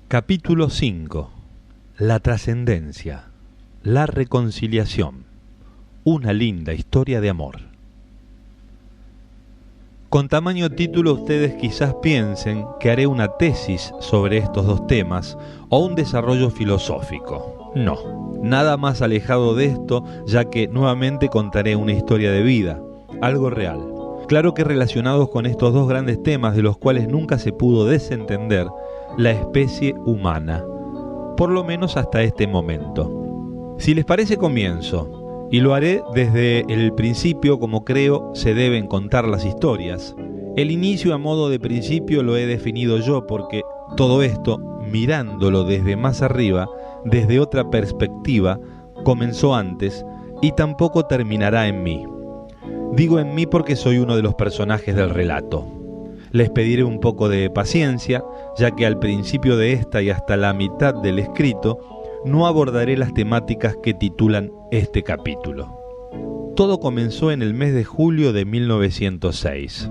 Capítulo 5. La trascendencia, la reconciliación, una linda historia de amor. Con tamaño título ustedes quizás piensen que haré una tesis sobre estos dos temas o un desarrollo filosófico. No, nada más alejado de esto, ya que nuevamente contaré una historia de vida, algo real. Claro que relacionados con estos dos grandes temas de los cuales nunca se pudo desentender la especie humana, por lo menos hasta este momento. Si les parece, comienzo, y lo haré desde el principio como creo se deben contar las historias. El inicio a modo de principio lo he definido yo porque todo esto, mirándolo desde más arriba, desde otra perspectiva, comenzó antes y tampoco terminará en mí. Digo en mí porque soy uno de los personajes del relato. Les pediré un poco de paciencia, ya que al principio de esta y hasta la mitad del escrito no abordaré las temáticas que titulan este capítulo. Todo comenzó en el mes de julio de 1906,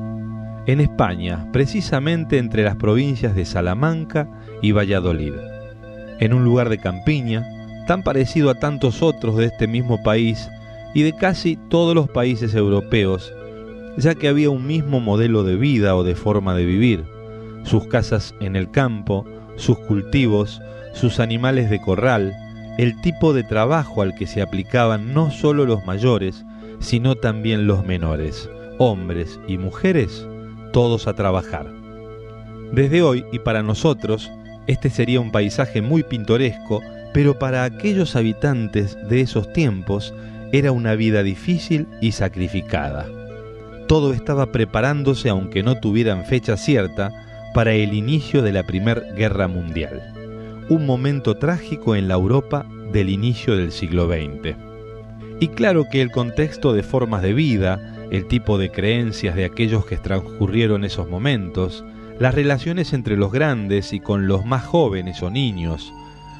en España, precisamente entre las provincias de Salamanca y Valladolid, en un lugar de campiña, tan parecido a tantos otros de este mismo país y de casi todos los países europeos, ya que había un mismo modelo de vida o de forma de vivir, sus casas en el campo, sus cultivos, sus animales de corral, el tipo de trabajo al que se aplicaban no solo los mayores, sino también los menores, hombres y mujeres, todos a trabajar. Desde hoy y para nosotros, este sería un paisaje muy pintoresco, pero para aquellos habitantes de esos tiempos era una vida difícil y sacrificada. Todo estaba preparándose, aunque no tuvieran fecha cierta, para el inicio de la Primera Guerra Mundial. Un momento trágico en la Europa del inicio del siglo XX. Y claro que el contexto de formas de vida, el tipo de creencias de aquellos que transcurrieron esos momentos, las relaciones entre los grandes y con los más jóvenes o niños,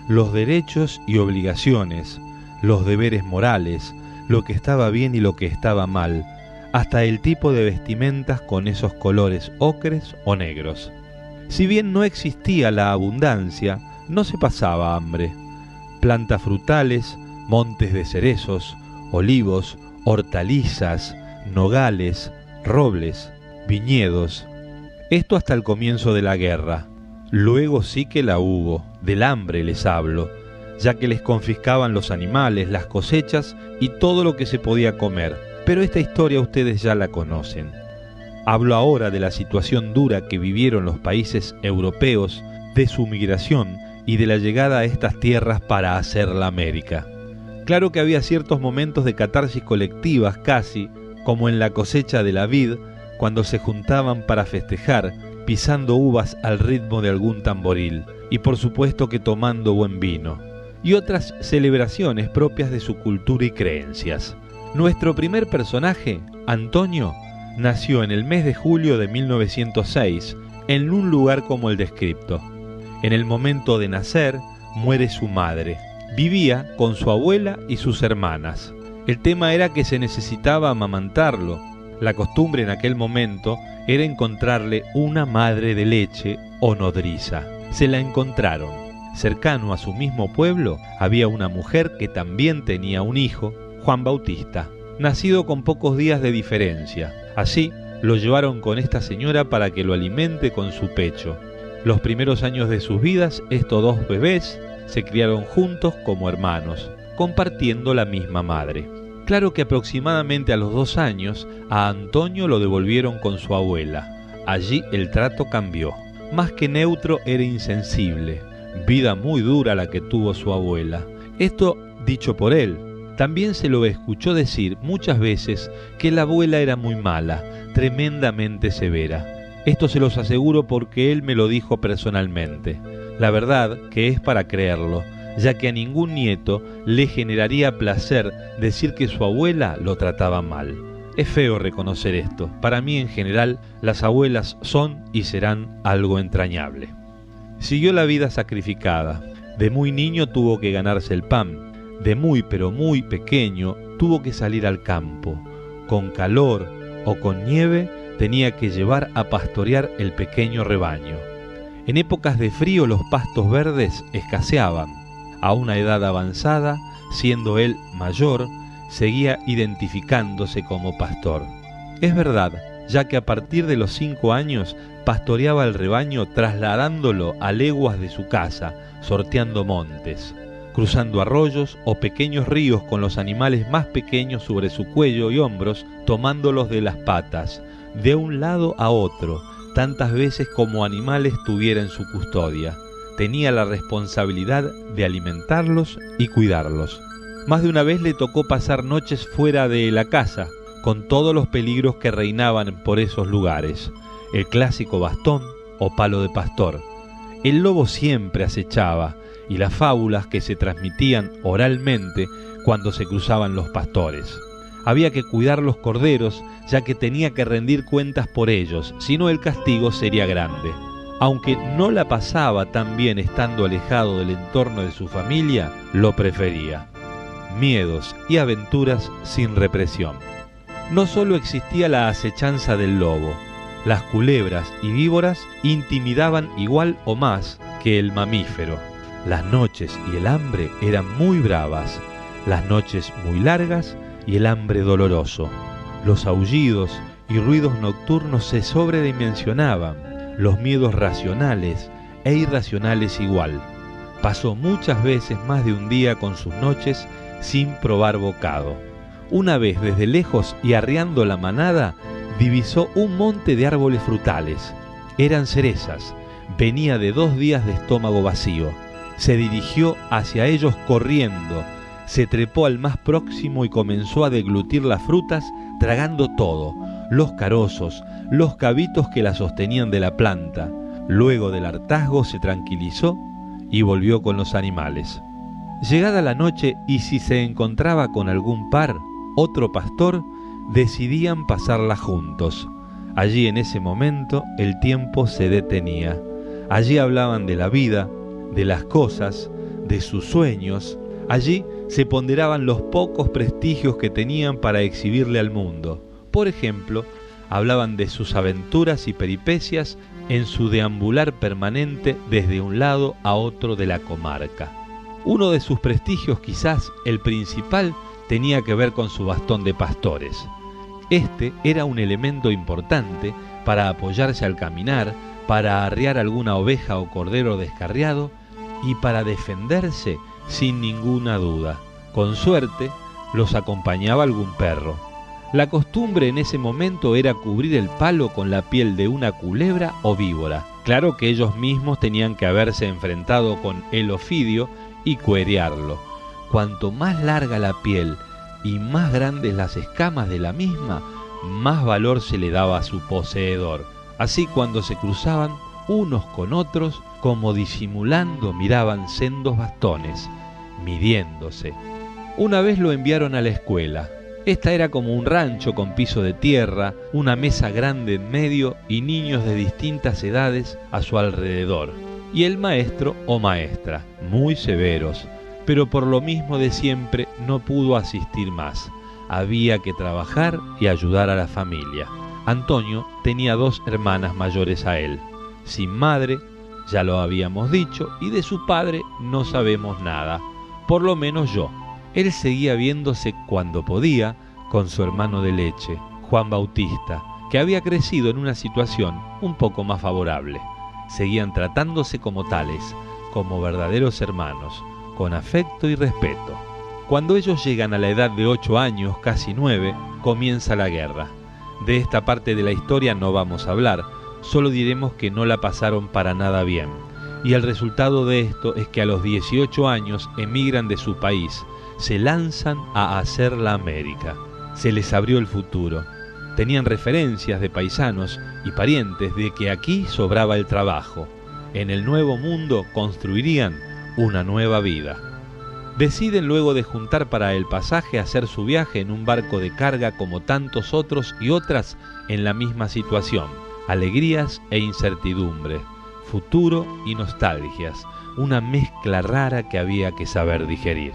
los derechos y obligaciones, los deberes morales, lo que estaba bien y lo que estaba mal, hasta el tipo de vestimentas con esos colores ocres o negros. Si bien no existía la abundancia, no se pasaba hambre. Plantas frutales, montes de cerezos, olivos, hortalizas, nogales, robles, viñedos. Esto hasta el comienzo de la guerra. Luego sí que la hubo, del hambre les hablo, ya que les confiscaban los animales, las cosechas y todo lo que se podía comer. Pero esta historia ustedes ya la conocen. Hablo ahora de la situación dura que vivieron los países europeos, de su migración y de la llegada a estas tierras para hacer la América. Claro que había ciertos momentos de catarsis colectivas casi, como en la cosecha de la vid, cuando se juntaban para festejar, pisando uvas al ritmo de algún tamboril, y por supuesto que tomando buen vino, y otras celebraciones propias de su cultura y creencias. Nuestro primer personaje, Antonio, nació en el mes de julio de 1906 en un lugar como el descripto. En el momento de nacer, muere su madre. Vivía con su abuela y sus hermanas. El tema era que se necesitaba amamantarlo. La costumbre en aquel momento era encontrarle una madre de leche o nodriza. Se la encontraron. Cercano a su mismo pueblo había una mujer que también tenía un hijo, Juan Bautista, nacido con pocos días de diferencia. Así lo llevaron con esta señora para que lo alimente con su pecho. Los primeros años de sus vidas, estos dos bebés se criaron juntos como hermanos, compartiendo la misma madre. Claro que aproximadamente a los 2 años, a Antonio lo devolvieron con su abuela. Allí el trato cambió. Más que neutro, era insensible. Vida muy dura la que tuvo su abuela. Esto dicho por él. También se lo escuchó decir muchas veces que la abuela era muy mala, tremendamente severa. Esto se los aseguro porque él me lo dijo personalmente. La verdad que es para creerlo, ya que a ningún nieto le generaría placer decir que su abuela lo trataba mal. Es feo reconocer esto. Para mí en general las abuelas son y serán algo entrañable. Siguió la vida sacrificada. De muy niño tuvo que ganarse el pan. De muy pero muy pequeño tuvo que salir al campo. Con calor o con nieve tenía que llevar a pastorear el pequeño rebaño. En épocas de frío los pastos verdes escaseaban. A una edad avanzada, siendo él mayor, seguía identificándose como pastor. Es verdad, ya que a partir de los 5 años pastoreaba el rebaño trasladándolo a leguas de su casa, sorteando montes, cruzando arroyos o pequeños ríos con los animales más pequeños sobre su cuello y hombros, tomándolos de las patas, de un lado a otro, tantas veces como animales tuviera en su custodia. Tenía la responsabilidad de alimentarlos y cuidarlos. Más de una vez le tocó pasar noches fuera de la casa, con todos los peligros que reinaban por esos lugares. El clásico bastón o palo de pastor. El lobo siempre acechaba, y las fábulas que se transmitían oralmente cuando se cruzaban los pastores. Había que cuidar los corderos, ya que tenía que rendir cuentas por ellos, si no el castigo sería grande. Aunque no la pasaba tan bien estando alejado del entorno de su familia, lo prefería. Miedos y aventuras sin represión. No solo existía la acechanza del lobo, las culebras y víboras intimidaban igual o más que el mamífero. Las noches y el hambre eran muy bravas, las noches muy largas y el hambre doloroso. Los aullidos y ruidos nocturnos se sobredimensionaban, los miedos racionales e irracionales igual. Pasó muchas veces más de un día con sus noches sin probar bocado. Una vez desde lejos y arriando la manada, divisó un monte de árboles frutales. Eran cerezas. Venía de 2 días de estómago vacío. Se dirigió hacia ellos corriendo, se trepó al más próximo y comenzó a deglutir las frutas, tragando todo, los carozos, los cabitos que la sostenían de la planta. Luego del hartazgo se tranquilizó y volvió con los animales. Llegada la noche, y si se encontraba con algún par, otro pastor, decidían pasarla juntos. Allí en ese momento el tiempo se detenía. Allí hablaban de la vida, de las cosas, de sus sueños. Allí se ponderaban los pocos prestigios que tenían para exhibirle al mundo. Por ejemplo, hablaban de sus aventuras y peripecias en su deambular permanente desde un lado a otro de la comarca. Uno de sus prestigios, quizás el principal, tenía que ver con su bastón de pastores. Este era un elemento importante para apoyarse al caminar, para arriar alguna oveja o cordero descarriado y para defenderse sin ninguna duda. Con suerte, los acompañaba algún perro. La costumbre en ese momento era cubrir el palo con la piel de una culebra o víbora. Claro que ellos mismos tenían que haberse enfrentado con el ofidio y cuerearlo. Cuanto más larga la piel y más grandes las escamas de la misma, más valor se le daba a su poseedor. Así, cuando se cruzaban unos con otros, como disimulando, miraban sendos bastones, midiéndose. Una vez lo enviaron a la escuela. Esta era como un rancho con piso de tierra, una mesa grande en medio y niños de distintas edades a su alrededor. Y el maestro o maestra, muy severos, pero por lo mismo de siempre no pudo asistir más. Había que trabajar y ayudar a la familia. Antonio tenía 2 hermanas mayores a él, sin madre, ya lo habíamos dicho, y de su padre no sabemos nada, por lo menos yo. Él seguía viéndose cuando podía con su hermano de leche, Juan Bautista, que había crecido en una situación un poco más favorable. Seguían tratándose como tales, como verdaderos hermanos, con afecto y respeto. Cuando ellos llegan a la edad de 8 años, casi 9, comienza la guerra. De esta parte de la historia no vamos a hablar, solo diremos que no la pasaron para nada bien. Y el resultado de esto es que a los 18 años emigran de su país, se lanzan a hacer la América. Se les abrió el futuro. Tenían referencias de paisanos y parientes de que aquí sobraba el trabajo. En el nuevo mundo construirían una nueva vida. Deciden luego de juntar para el pasaje hacer su viaje en un barco de carga como tantos otros y otras en la misma situación. Alegrías e incertidumbre, futuro y nostalgias, una mezcla rara que había que saber digerir.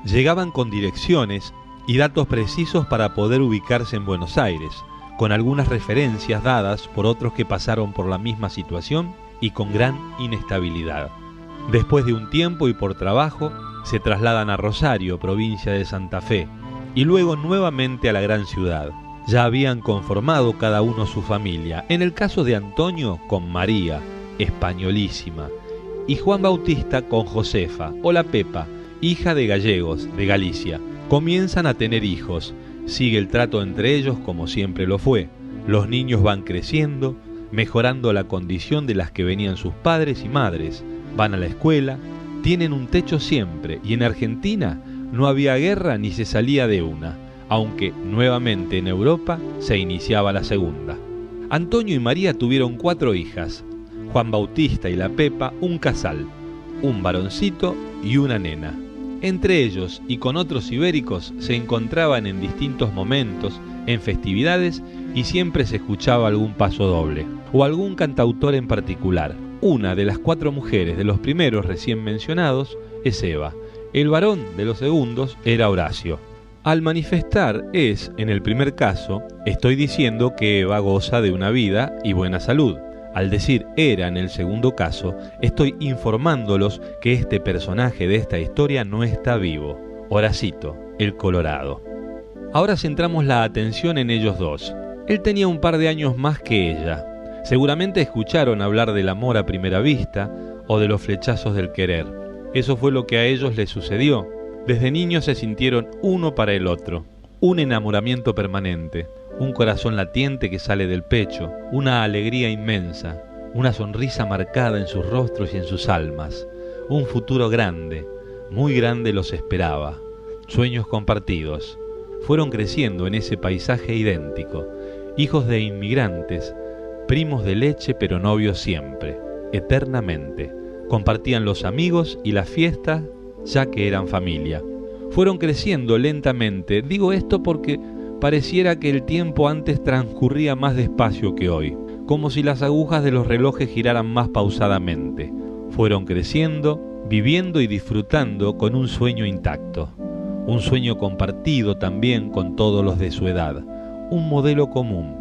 Llegaban con direcciones y datos precisos para poder ubicarse en Buenos Aires, con algunas referencias dadas por otros que pasaron por la misma situación y con gran inestabilidad. Después de un tiempo y por trabajo, se trasladan a Rosario, provincia de Santa Fe, y luego nuevamente a la gran ciudad. Ya habían conformado cada uno su familia. En el caso de Antonio, con María, españolísima, y Juan Bautista con Josefa, o la Pepa, hija de gallegos, de Galicia. Comienzan a tener hijos. Sigue el trato entre ellos como siempre lo fue. Los niños van creciendo, mejorando la condición de las que venían sus padres y madres. Van a la escuela, tienen un techo siempre, y en Argentina no había guerra ni se salía de una, aunque nuevamente en Europa se iniciaba la segunda. Antonio y María tuvieron 4 hijas, Juan Bautista y la Pepa un casal, un varoncito y una nena. Entre ellos y con otros ibéricos se encontraban en distintos momentos, en festividades, y siempre se escuchaba algún paso doble, o algún cantautor en particular. Una de las 4 mujeres de los primeros recién mencionados es Eva. El varón de los segundos era Horacio. Al manifestar es, en el primer caso, estoy diciendo que Eva goza de una vida y buena salud. Al decir era en el segundo caso, estoy informándolos que este personaje de esta historia no está vivo. Horacito, el Colorado. Ahora centramos la atención en ellos dos. Él tenía un par de años más que ella. Seguramente escucharon hablar del amor a primera vista o de los flechazos del querer. Eso fue lo que a ellos les sucedió. Desde niños se sintieron uno para el otro. Un enamoramiento permanente, un corazón latiente que sale del pecho, una alegría inmensa, una sonrisa marcada en sus rostros y en sus almas. Un futuro grande, muy grande los esperaba. Sueños compartidos. Fueron creciendo en ese paisaje idéntico. Hijos de inmigrantes, primos de leche pero novios siempre, eternamente. Compartían los amigos y las fiestas ya que eran familia. Fueron creciendo lentamente. Digo esto porque pareciera que el tiempo antes transcurría más despacio que hoy, como si las agujas de los relojes giraran más pausadamente. Fueron creciendo, viviendo y disfrutando con un sueño intacto. Un sueño compartido también con todos los de su edad. Un modelo común.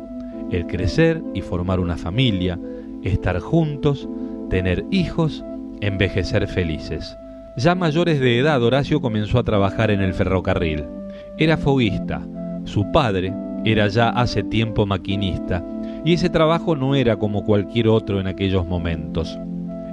El crecer y formar una familia, estar juntos, tener hijos, envejecer felices. Ya mayores de edad, Horacio comenzó a trabajar en el ferrocarril. Era foguista. Su padre era ya hace tiempo maquinista, y ese trabajo no era como cualquier otro en aquellos momentos.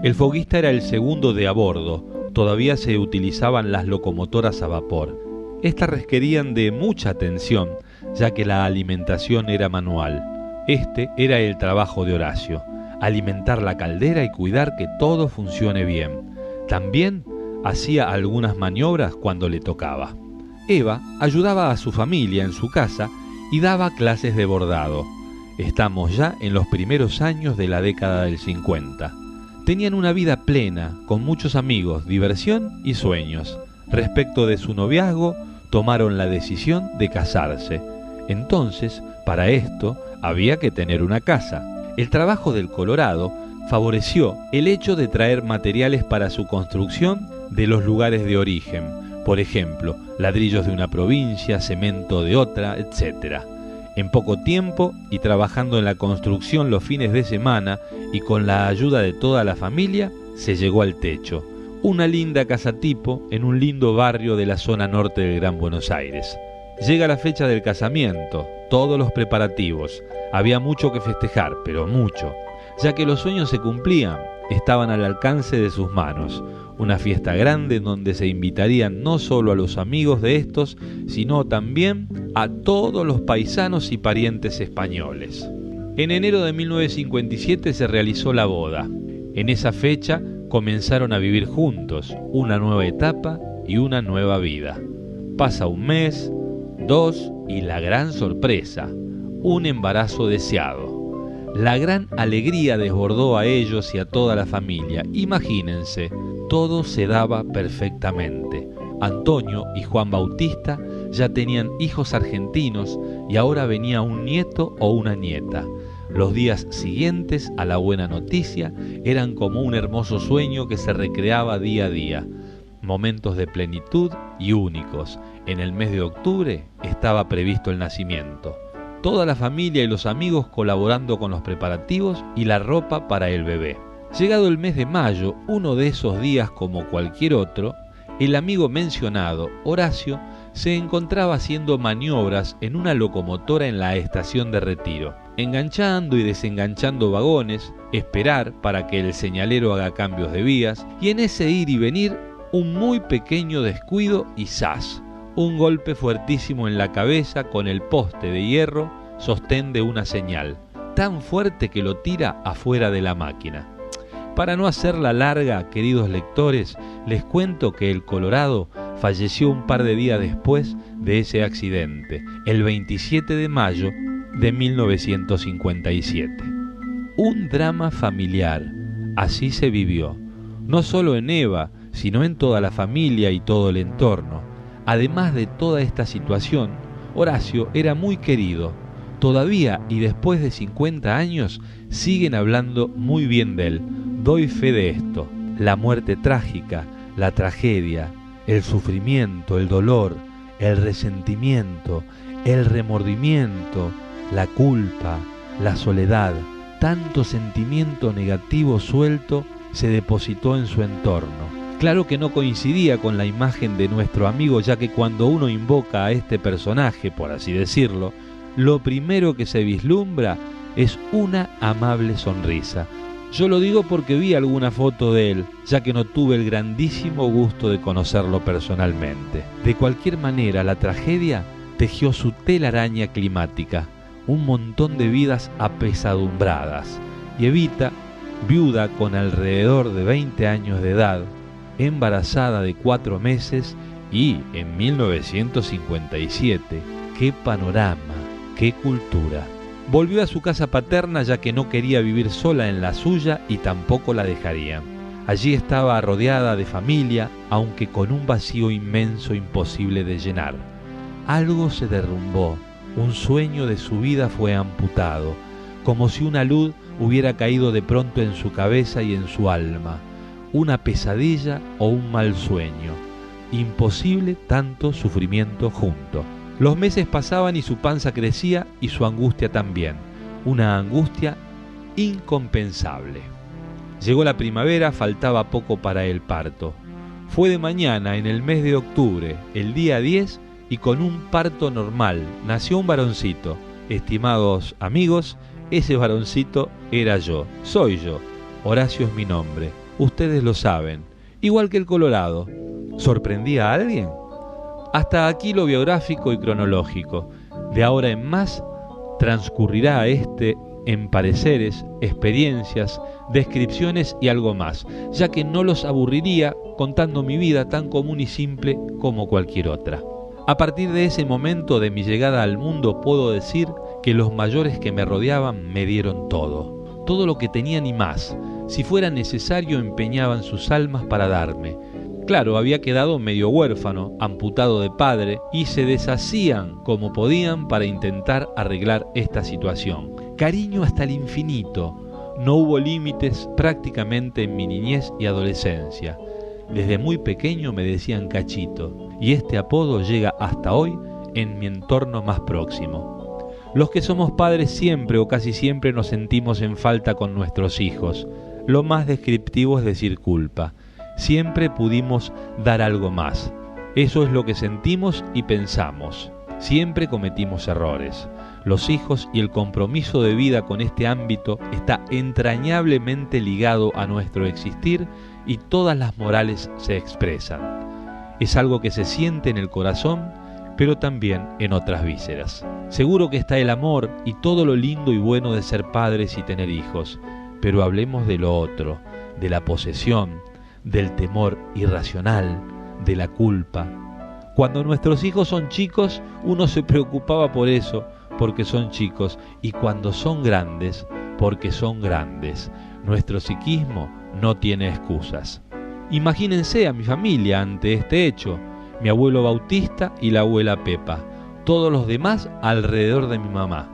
El foguista era el segundo de a bordo. Todavía se utilizaban las locomotoras a vapor. Estas requerían de mucha atención, ya que la alimentación era manual. Este era el trabajo de Horacio, alimentar la caldera y cuidar que todo funcione bien. También hacía algunas maniobras cuando le tocaba. Eva ayudaba a su familia en su casa y daba clases de bordado. Estamos ya en los primeros años de la década del 50. Tenían una vida plena, con muchos amigos, diversión y sueños. Respecto de su noviazgo, tomaron la decisión de casarse. Entonces, para esto, había que tener una casa. El trabajo del Colorado favoreció el hecho de traer materiales para su construcción de los lugares de origen, por ejemplo, ladrillos de una provincia, cemento de otra, etc. En poco tiempo, y trabajando en la construcción los fines de semana y con la ayuda de toda la familia, se llegó al techo. Una linda casa tipo en un lindo barrio de la zona norte del Gran Buenos Aires. Llega la fecha del casamiento, todos los preparativos. Había mucho que festejar, pero mucho, ya que los sueños se cumplían, estaban al alcance de sus manos. Una fiesta grande en donde se invitarían no solo a los amigos de estos, sino también a todos los paisanos y parientes españoles. En enero de 1957 se realizó la boda. En esa fecha comenzaron a vivir juntos una nueva etapa y una nueva vida. Pasa un mes, 2 y la gran sorpresa, un embarazo deseado. La gran alegría desbordó a ellos y a toda la familia. Imagínense, todo se daba perfectamente. Antonio y Juan Bautista ya tenían hijos argentinos y ahora venía un nieto o una nieta. Los días siguientes a la buena noticia eran como un hermoso sueño que se recreaba día a día. Momentos de plenitud y únicos. En el mes de octubre estaba previsto el nacimiento. Toda la familia y los amigos colaborando con los preparativos y la ropa para el bebé. Llegado el mes de mayo, uno de esos días como cualquier otro, el amigo mencionado, Horacio, se encontraba haciendo maniobras en una locomotora en la estación de Retiro, enganchando y desenganchando vagones, esperar para que el señalero haga cambios de vías, y en ese ir y venir, un muy pequeño descuido y ¡zas! Un golpe fuertísimo en la cabeza con el poste de hierro, sostén de una señal, tan fuerte que lo tira afuera de la máquina. Para no hacerla larga, queridos lectores, les cuento que el Colorado falleció un par de días después de ese accidente, el 27 de mayo de 1957. Un drama familiar, así se vivió, no solo en Eva, sino en toda la familia y todo el entorno. Además de toda esta situación, Horacio era muy querido. Todavía y después de 50 años siguen hablando muy bien de él. Doy fe de esto. La muerte trágica, la tragedia, el sufrimiento, el dolor, el resentimiento, el remordimiento, la culpa, la soledad, tanto sentimiento negativo suelto se depositó en su entorno. Claro que no coincidía con la imagen de nuestro amigo, ya que cuando uno invoca a este personaje, por así decirlo, lo primero que se vislumbra es una amable sonrisa. Yo lo digo porque vi alguna foto de él, ya que no tuve el grandísimo gusto de conocerlo personalmente. De cualquier manera, la tragedia tejió su telaraña climática, un montón de vidas apesadumbradas, y Evita, viuda con alrededor de 20 años de edad, embarazada de 4 meses y en 1957, qué panorama, qué cultura. Volvió a su casa paterna ya que no quería vivir sola en la suya y tampoco la dejarían. Allí estaba rodeada de familia, aunque con un vacío inmenso imposible de llenar. Algo se derrumbó, un sueño de su vida fue amputado, como si una luz hubiera caído de pronto en su cabeza y en su alma. Una pesadilla o un mal sueño. Imposible tanto sufrimiento junto. Los meses pasaban y su panza crecía y su angustia también. Una angustia incompensable. Llegó la primavera, faltaba poco para el parto. Fue de mañana, en el mes de octubre, el día 10, y con un parto normal. Nació un varoncito. Estimados amigos, ese varoncito era yo. Soy yo. Horacio es mi nombre. Ustedes lo saben. Igual que el Colorado. ¿Sorprendí a alguien? Hasta aquí lo biográfico y cronológico. De ahora en más transcurrirá en pareceres, experiencias, descripciones y algo más, ya que no los aburriría contando mi vida tan común y simple como cualquier otra. A partir de ese momento de mi llegada al mundo puedo decir que los mayores que me rodeaban me dieron todo lo que tenían y más. Si fuera necesario empeñaban sus almas para darme. Claro, había quedado medio huérfano, amputado de padre, y se deshacían como podían para intentar arreglar esta situación. Cariño hasta el infinito. No hubo límites prácticamente en mi niñez y adolescencia. Desde muy pequeño me decían Cachito, y este apodo llega hasta hoy en mi entorno más próximo. Los que somos padres siempre o casi siempre nos sentimos en falta con nuestros hijos. Lo más descriptivo es decir culpa. Siempre pudimos dar algo más. Eso es lo que sentimos y pensamos. Siempre cometimos errores. Los hijos y el compromiso de vida con este ámbito está entrañablemente ligado a nuestro existir y todas las morales se expresan. Es algo que se siente en el corazón, pero también en otras vísceras. Seguro que está el amor y todo lo lindo y bueno de ser padres y tener hijos, pero hablemos de lo otro, de la posesión, del temor irracional, de la culpa. Cuando nuestros hijos son chicos, uno se preocupaba por eso, porque son chicos, y cuando son grandes, porque son grandes. Nuestro psiquismo no tiene excusas. Imagínense a mi familia ante este hecho, mi abuelo Bautista y la abuela Pepa, todos los demás alrededor de mi mamá.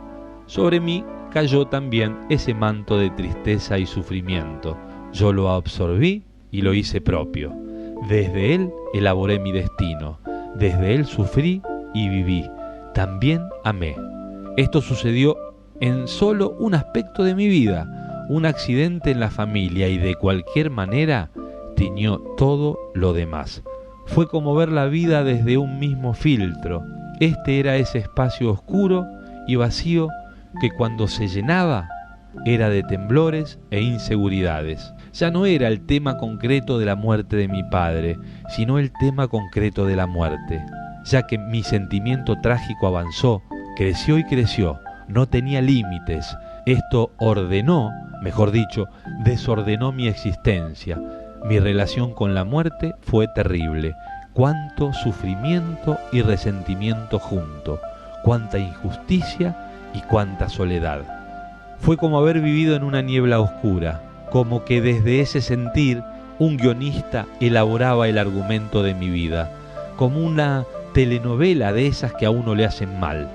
Sobre mí cayó también ese manto de tristeza y sufrimiento. Yo lo absorbí y lo hice propio. Desde él elaboré mi destino. Desde él sufrí y viví. También amé. Esto sucedió en solo un aspecto de mi vida. un accidente en la familia y de cualquier manera tiñó todo lo demás. Fue como ver la vida desde un mismo filtro. Este era ese espacio oscuro y vacío que cuando se llenaba era de temblores e inseguridades. Ya no era el tema concreto de la muerte de mi padre, sino el tema concreto de la muerte, ya que mi sentimiento trágico avanzó, creció y creció, no tenía límites. Esto ordenó, mejor dicho, desordenó mi existencia. Mi relación con la muerte fue terrible. Cuánto sufrimiento y resentimiento junto, cuánta injusticia y cuánta soledad. Fue como haber vivido en una niebla oscura, como que desde ese sentir un guionista elaboraba el argumento de mi vida, como una telenovela de esas que a uno le hacen mal.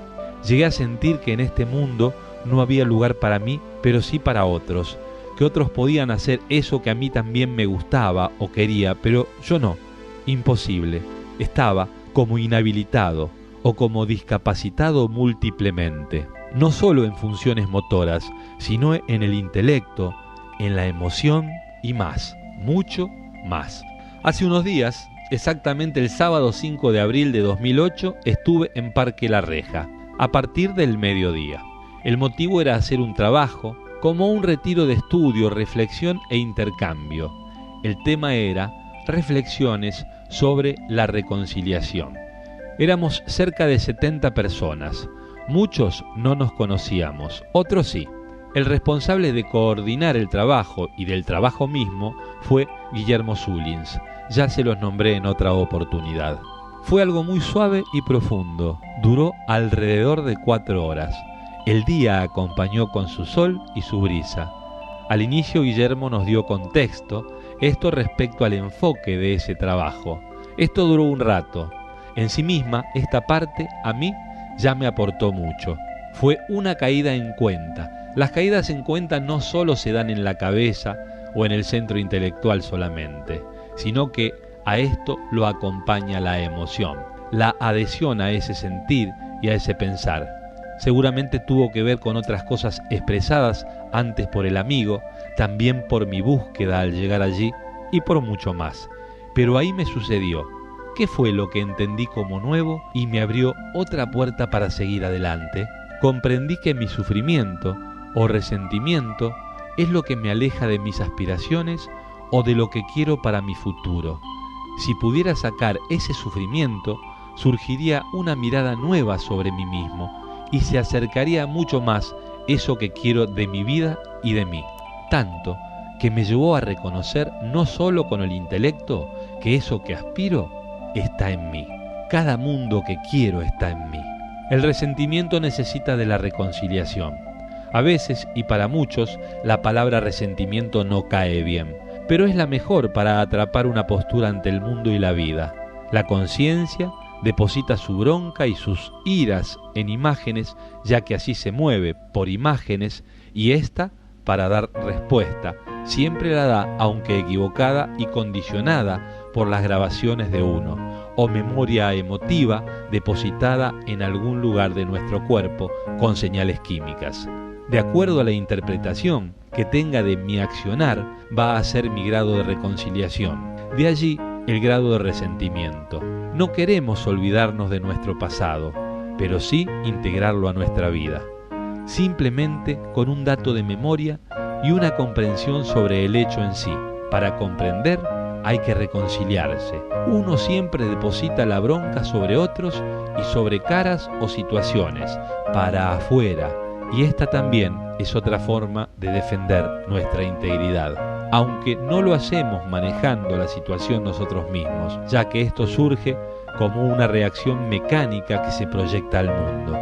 Llegué a sentir que en este mundo no había lugar para mí, pero sí para otros, que otros podían hacer eso que a mí también me gustaba o quería, pero yo no. Imposible. Estaba como inhabilitado o como discapacitado múltiplemente, no solo en funciones motoras, sino en el intelecto, en la emoción y más, mucho más. Hace unos días, exactamente el sábado 5 de abril de 2008, estuve en Parque La Reja, a partir del mediodía. El motivo era hacer un trabajo, como un retiro de estudio, reflexión e intercambio. El tema era reflexiones sobre la reconciliación. Éramos cerca de 70 personas. Muchos no nos conocíamos, otros sí. El responsable de coordinar el trabajo y del trabajo mismo fue Guillermo Zulins. Ya se los nombré en otra oportunidad. Fue algo muy suave y profundo. Duró alrededor de 4 horas. El día acompañó con su sol y su brisa. Al inicio Guillermo nos dio contexto, esto respecto al enfoque de ese trabajo. Esto duró un rato. En sí misma, esta parte a mí ya me aportó mucho. Fue una caída en cuenta. Las caídas en cuenta no solo se dan en la cabeza o en el centro intelectual solamente, sino que a esto lo acompaña la emoción, la adhesión a ese sentir y a ese pensar. Seguramente tuvo que ver con otras cosas expresadas antes por el amigo, también por mi búsqueda al llegar allí y por mucho más. Pero ahí me sucedió. ¿Qué fue lo que entendí como nuevo y me abrió otra puerta para seguir adelante? Comprendí que mi sufrimiento o resentimiento es lo que me aleja de mis aspiraciones o de lo que quiero para mi futuro. Si pudiera sacar ese sufrimiento, surgiría una mirada nueva sobre mí mismo y se acercaría mucho más eso que quiero de mi vida y de mí. Tanto que me llevó a reconocer no solo con el intelecto que eso que aspiro está en mí. Cada mundo que quiero está en mí. El resentimiento necesita de la reconciliación. A veces, y para muchos, la palabra resentimiento no cae bien, pero es la mejor para atrapar una postura ante el mundo y la vida. La conciencia deposita su bronca y sus iras en imágenes, ya que así se mueve por imágenes, y ésta, para dar respuesta, siempre la da, aunque equivocada y condicionada por las grabaciones de uno, o memoria emotiva depositada en algún lugar de nuestro cuerpo con señales químicas. De acuerdo a la interpretación que tenga de mi accionar, va a ser mi grado de reconciliación. De allí el grado de resentimiento. No queremos olvidarnos de nuestro pasado, pero sí integrarlo a nuestra vida. Simplemente con un dato de memoria y una comprensión sobre el hecho en sí. Para comprender hay que reconciliarse. Uno siempre deposita la bronca sobre otros y sobre caras o situaciones, para afuera, y esta también es otra forma de defender nuestra integridad, aunque no lo hacemos manejando la situación nosotros mismos, ya que esto surge como una reacción mecánica que se proyecta al mundo.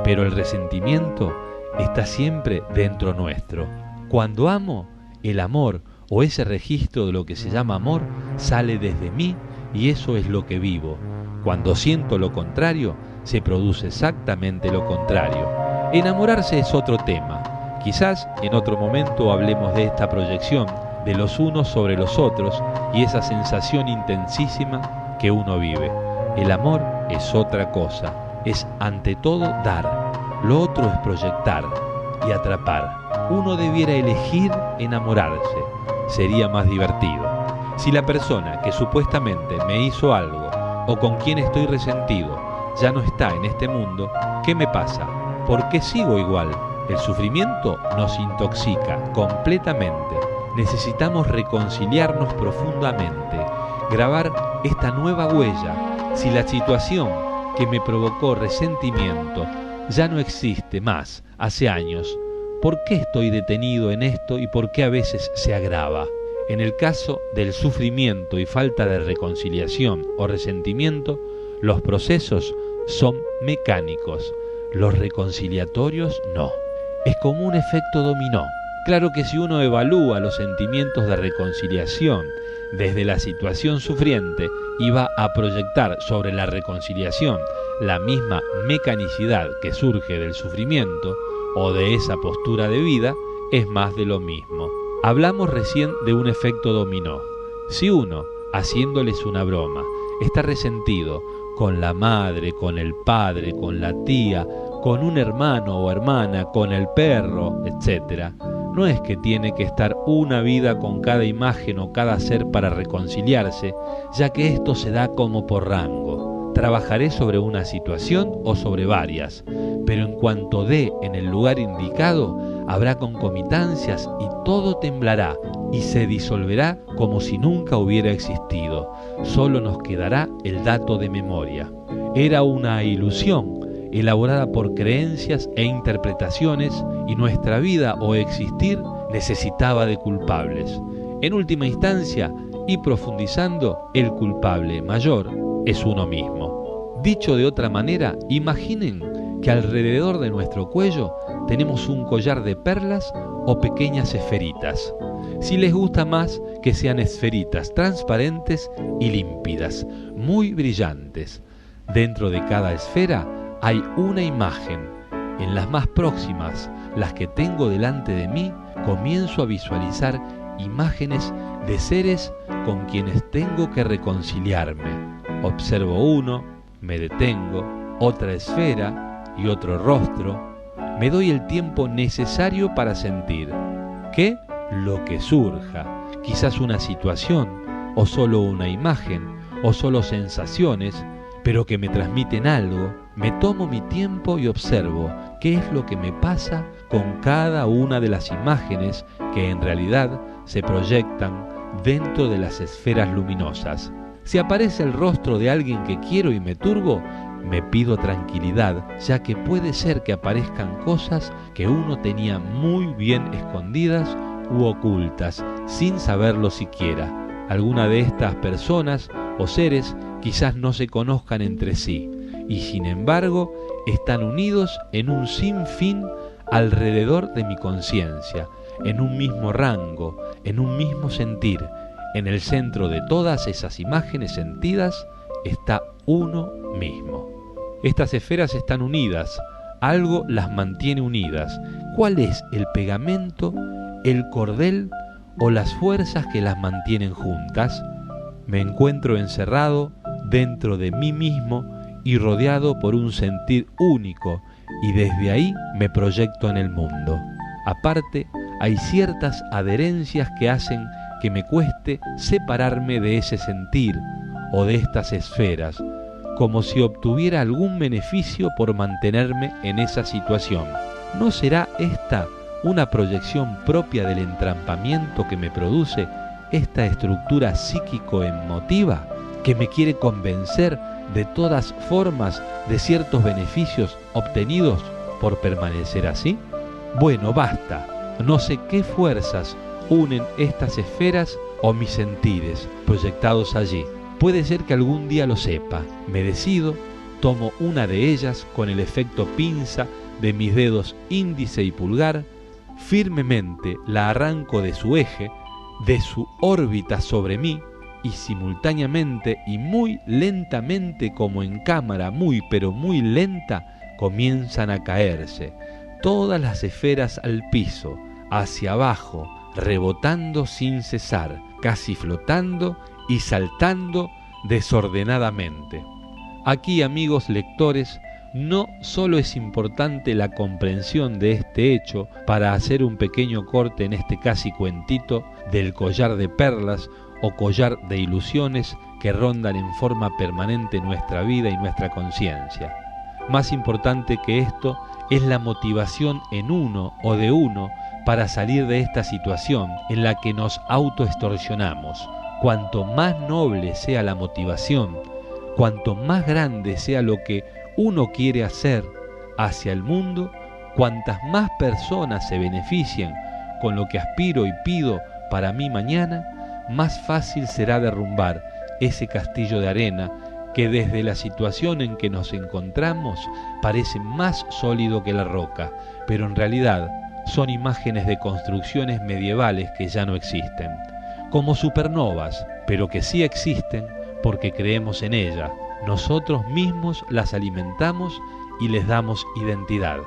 Pero el resentimiento está siempre dentro nuestro. Cuando amo, el amor o ese registro de lo que se llama amor sale desde mí y eso es lo que vivo. Cuando siento lo contrario, se produce exactamente lo contrario. Enamorarse es otro tema. Quizás en otro momento hablemos de esta proyección de los unos sobre los otros y esa sensación intensísima que uno vive. El amor es otra cosa, es ante todo dar. Lo otro es proyectar y atrapar. uno debiera elegir enamorarse, sería más divertido. Si la persona que supuestamente me hizo algo o con quien estoy resentido ya no está en este mundo, ¿qué me pasa? ¿Por qué sigo igual? El sufrimiento nos intoxica completamente. Necesitamos reconciliarnos profundamente, grabar esta nueva huella. Si la situación que me provocó resentimiento ya no existe más hace años, ¿por qué estoy detenido en esto y por qué a veces se agrava? En el caso del sufrimiento y falta de reconciliación o resentimiento, los procesos son mecánicos, los reconciliatorios no. Es como un efecto dominó. Claro que si uno evalúa los sentimientos de reconciliación desde la situación sufriente y va a proyectar sobre la reconciliación la misma mecanicidad que surge del sufrimiento o de esa postura de vida, es más de lo mismo. Hablamos recién de un efecto dominó. Si uno, haciéndoles una broma, está resentido con la madre, con el padre, con la tía, con un hermano o hermana, con el perro, etc., no es que tiene que estar una vida con cada imagen o cada ser para reconciliarse, ya que esto se da como por rango. Trabajaré sobre una situación o sobre varias, pero en cuanto dé en el lugar indicado, habrá concomitancias y todo temblará y se disolverá como si nunca hubiera existido. Solo nos quedará el dato de memoria. Era una ilusión elaborada por creencias e interpretaciones, y nuestra vida o existir necesitaba de culpables. En última instancia, y profundizando, el culpable mayor es uno mismo. Dicho de otra manera, imaginen que alrededor de nuestro cuello tenemos un collar de perlas o pequeñas esferitas. Si les gusta más, que sean esferitas transparentes y límpidas, muy brillantes. Dentro de cada esfera hay una imagen. En las más próximas, las que tengo delante de mí, comienzo a visualizar imágenes de seres con quienes tengo que reconciliarme. Observo uno, me detengo, otra esfera y otro rostro. Me doy el tiempo necesario para sentir. ¿Qué? Lo que surja. Quizás una situación, o solo una imagen, o solo sensaciones, pero que me transmiten algo. Me tomo mi tiempo y observo qué es lo que me pasa con cada una de las imágenes que en realidad se proyectan dentro de las esferas luminosas. Si aparece el rostro de alguien que quiero y me turbo, me pido tranquilidad, ya que puede ser que aparezcan cosas que uno tenía muy bien escondidas u ocultas, sin saberlo siquiera. Alguna de estas personas o seres quizás no se conozcan entre sí, y sin embargo están unidos en un sinfín alrededor de mi conciencia, en un mismo rango, en un mismo sentir. En el centro de todas esas imágenes sentidas está uno mismo. Estas esferas están unidas, algo las mantiene unidas. ¿Cuál es el pegamento, el cordel o las fuerzas que las mantienen juntas? Me encuentro encerrado dentro de mí mismo y rodeado por un sentir único, y desde ahí me proyecto en el mundo. Aparte, hay ciertas adherencias que hacen que me cueste separarme de ese sentir o de estas esferas, como si obtuviera algún beneficio por mantenerme en esa situación. ¿No será esta una proyección propia del entrampamiento que me produce esta estructura psíquico-emotiva, que me quiere convencer de todas formas de ciertos beneficios obtenidos por permanecer así? Bueno, basta. No sé qué fuerzas unen estas esferas o mis sentires proyectados allí. Puede ser que algún día lo sepa. Me decido, tomo una de ellas con el efecto pinza de mis dedos índice y pulgar, firmemente la arranco de su eje, de su órbita sobre mí, y simultáneamente y muy lentamente, como en cámara muy pero muy lenta, comienzan a caerse todas las esferas al piso, hacia abajo, rebotando sin cesar, casi flotando y saltando desordenadamente. Aquí, amigos lectores, No solo es importante la comprensión de este hecho para hacer un pequeño corte en este casi cuentito del collar de perlas o collar de ilusiones que rondan en forma permanente nuestra vida y nuestra conciencia. Más importante que esto es la motivación en uno o de uno para salir de esta situación en la que nos autoextorsionamos. Cuanto más noble sea la motivación, cuanto más grande sea lo que uno quiere hacer hacia el mundo, cuantas más personas se beneficien con lo que aspiro y pido para mí mañana, más fácil será derrumbar ese castillo de arena que desde la situación en que nos encontramos parece más sólido que la roca, pero en realidad son imágenes de construcciones medievales que ya no existen, como supernovas, pero que sí existen porque creemos en ellas. Nosotros mismos las alimentamos y les damos identidad.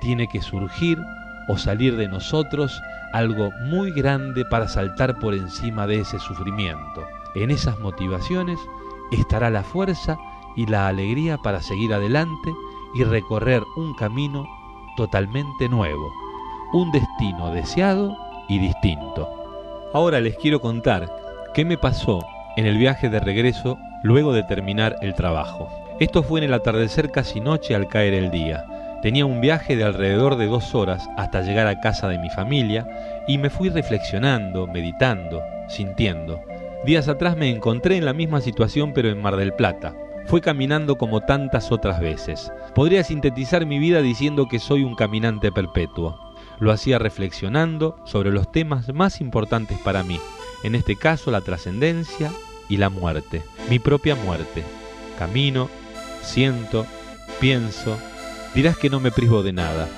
Tiene que surgir o salir de nosotros algo muy grande para saltar por encima de ese sufrimiento. En esas motivaciones estará la fuerza y la alegría para seguir adelante y recorrer un camino totalmente nuevo, un destino deseado y distinto. Ahora les quiero contar qué me pasó en el viaje de regreso luego de terminar el trabajo. Esto fue en el atardecer casi noche al caer el día. Tenía un viaje de alrededor de 2 horas hasta llegar a casa de mi familia y me fui reflexionando, meditando, sintiendo. Días atrás me encontré en la misma situación pero en Mar del Plata. Fui caminando como tantas otras veces. Podría sintetizar mi vida diciendo que soy un caminante perpetuo. Lo hacía reflexionando sobre los temas más importantes para mí. En este caso la trascendencia y la muerte, mi propia muerte. Camino, siento, pienso. Dirás que no me privo de nada.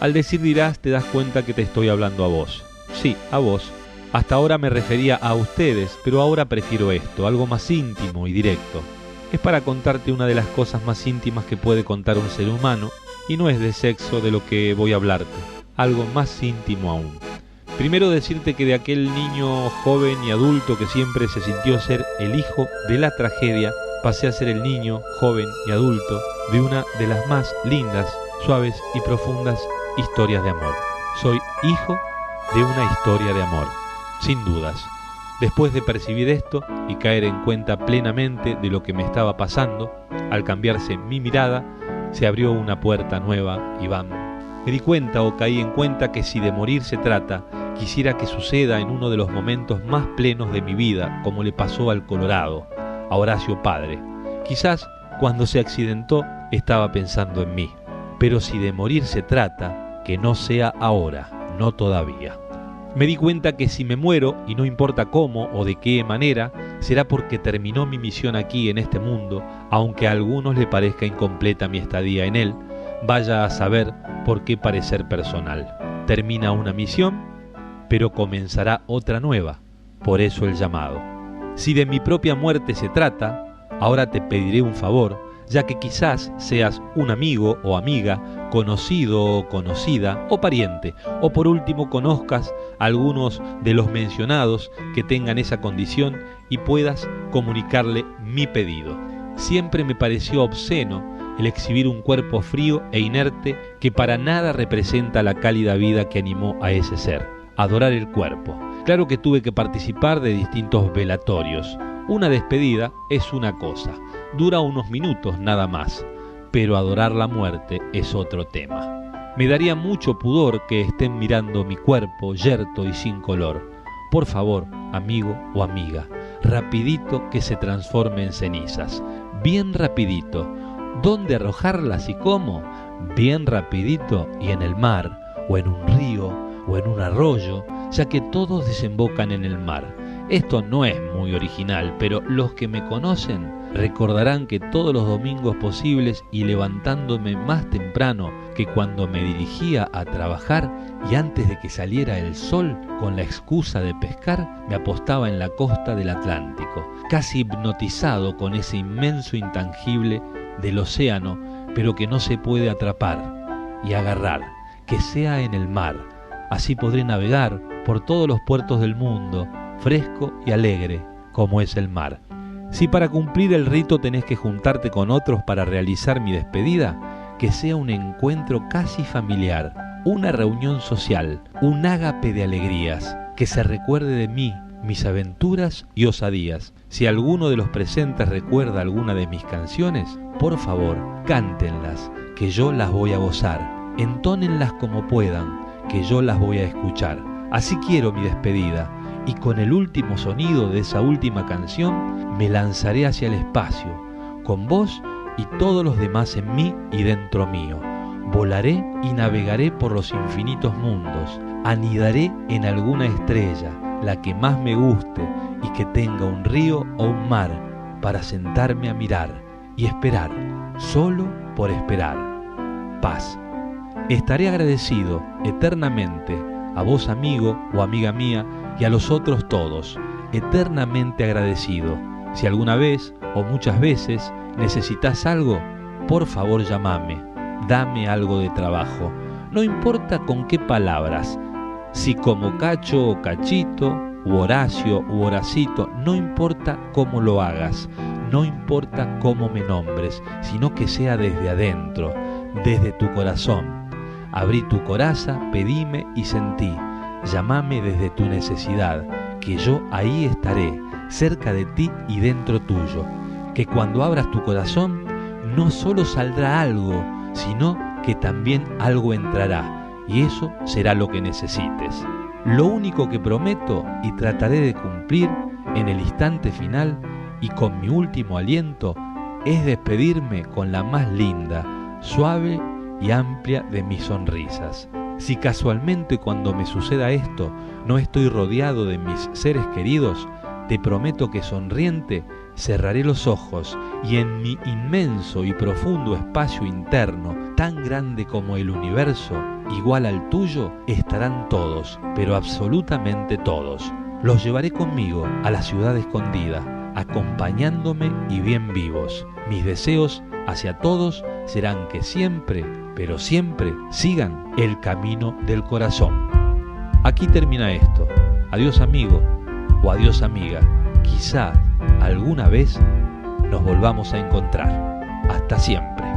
Al decir dirás te das cuenta que te estoy hablando a vos. Sí, a vos. Hasta ahora me refería a ustedes, pero ahora prefiero esto, algo más íntimo y directo. Es para contarte una de las cosas más íntimas que puede contar un ser humano, y no es de sexo de lo que voy a hablarte, algo más íntimo aún. Primero decirte que de aquel niño joven y adulto que siempre se sintió ser el hijo de la tragedia, pasé a ser el niño joven y adulto de una de las más lindas, suaves y profundas historias de amor. Soy hijo de una historia de amor, sin dudas. Después de percibir esto y caer en cuenta plenamente de lo que me estaba pasando, al cambiarse mi mirada, se abrió una puerta nueva y ¡bam! Me di cuenta o caí en cuenta que si de morir se trata, quisiera que suceda en uno de los momentos más plenos de mi vida, como le pasó al Colorado, a Horacio Padre. Quizás cuando se accidentó estaba pensando en mí, pero si de morir se trata, que no sea ahora, no todavía. Me di cuenta que si me muero, y no importa cómo o de qué manera, será porque terminó mi misión aquí en este mundo, aunque a algunos le parezca incompleta mi estadía en él, vaya a saber por qué parecer personal. Termina una misión, pero comenzará otra nueva, por eso el llamado. Si de mi propia muerte se trata, ahora te pediré un favor, ya que quizás seas un amigo o amiga, conocido o conocida, o pariente, o por último conozcas a algunos de los mencionados que tengan esa condición y puedas comunicarle mi pedido. Siempre me pareció obsceno el exhibir un cuerpo frío e inerte que para nada representa la cálida vida que animó a ese ser. Adorar el cuerpo. Claro que tuve que participar de distintos velatorios. Una despedida es una cosa, dura unos minutos nada más, pero adorar la muerte es otro tema. Me daría mucho pudor que estén mirando mi cuerpo yerto y sin color. Por favor, amigo o amiga, rapidito que se transforme en cenizas. Bien rapidito. ¿Dónde arrojarlas y cómo? Bien rapidito y en el mar, o en un río, o en un arroyo, ya que todos desembocan en el mar. Esto no es muy original, pero los que me conocen recordarán que todos los domingos posibles y levantándome más temprano que cuando me dirigía a trabajar y antes de que saliera el sol, con la excusa de pescar, me apostaba en la costa del Atlántico, casi hipnotizado con ese inmenso intangible del océano, pero que no se puede atrapar y agarrar, que sea en el mar. Así podré navegar por todos los puertos del mundo, fresco y alegre como es el mar. Si para cumplir el rito tenés que juntarte con otros para realizar mi despedida, que sea un encuentro casi familiar, una reunión social, un ágape de alegrías, que se recuerde de mí, mis aventuras y osadías. Si alguno de los presentes recuerda alguna de mis canciones, por favor, cántenlas, que yo las voy a gozar. Entónenlas como puedan, que yo las voy a escuchar. Así quiero mi despedida, y con el último sonido de esa última canción me lanzaré hacia el espacio, con vos y todos los demás en mí y dentro mío. Volaré y navegaré por los infinitos mundos, anidaré en alguna estrella, la que más me guste y que tenga un río o un mar, para sentarme a mirar y esperar, solo por esperar. Paz. Estaré agradecido eternamente a vos, amigo o amiga mía, y a los otros todos, eternamente agradecido. Si alguna vez o muchas veces necesitas algo, por favor llámame, dame algo de trabajo, no importa con qué palabras, si como Cacho o Cachito, u Horacio u Horacito, no importa cómo lo hagas, no importa cómo me nombres, sino que sea desde adentro, desde tu corazón. Abrí tu coraza, pedime y sentí. Llámame desde tu necesidad, que yo ahí estaré, cerca de ti y dentro tuyo. Que cuando abras tu corazón, no solo saldrá algo, sino que también algo entrará, y eso será lo que necesites. Lo único que prometo y trataré de cumplir en el instante final y con mi último aliento es despedirme con la más linda, suave y amplia de mis sonrisas. Si casualmente cuando me suceda esto no estoy rodeado de mis seres queridos, te prometo que sonriente cerraré los ojos y en mi inmenso y profundo espacio interno, tan grande como el universo, igual al tuyo, estarán todos, pero absolutamente todos. Los llevaré conmigo a la ciudad escondida, acompañándome y bien vivos. Mis deseos hacia todos serán que siempre, pero siempre, sigan el camino del corazón. Aquí termina esto. Adiós amigo o adiós amiga. Quizá alguna vez nos volvamos a encontrar. Hasta siempre.